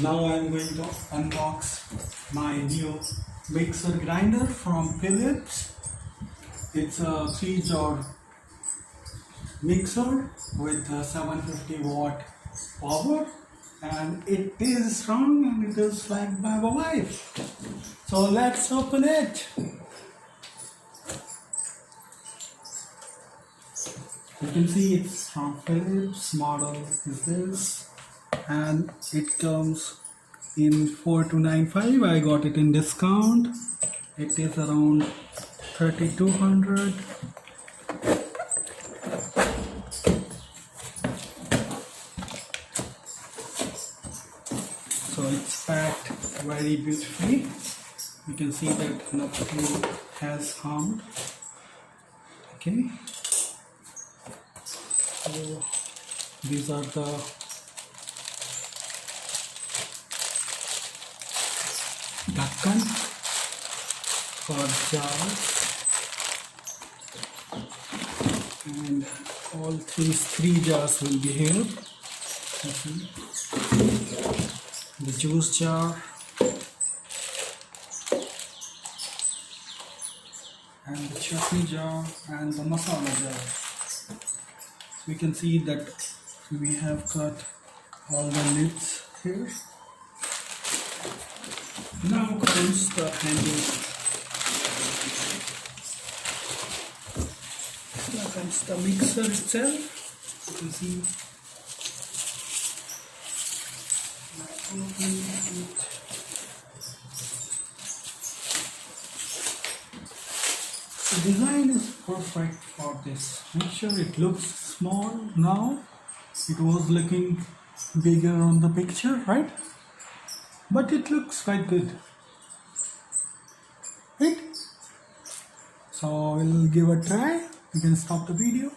Now I am going to unbox my new mixer grinder from Philips. It's a 3-jar mixer with a 750 watt power, and it is strong and it is liked by my wife. So let's open it. You can see it's from Philips. Model is this, and it comes in 4295. I got it in discount. It is around 3200. So it's packed very beautifully. You can see that nothing has harmed. Okay. So these are the ढक्कन for jars, and all three jars will be here. The juice jar and the chutney jar and the masala jar. We can see that we have got all the lids here. Now comes the handle. Now comes the mixer itself. You can see. The design is perfect for this mixture. It looks small now. It was looking bigger on the picture, right? But it looks quite good, right? So we'll give a try. You can stop the video.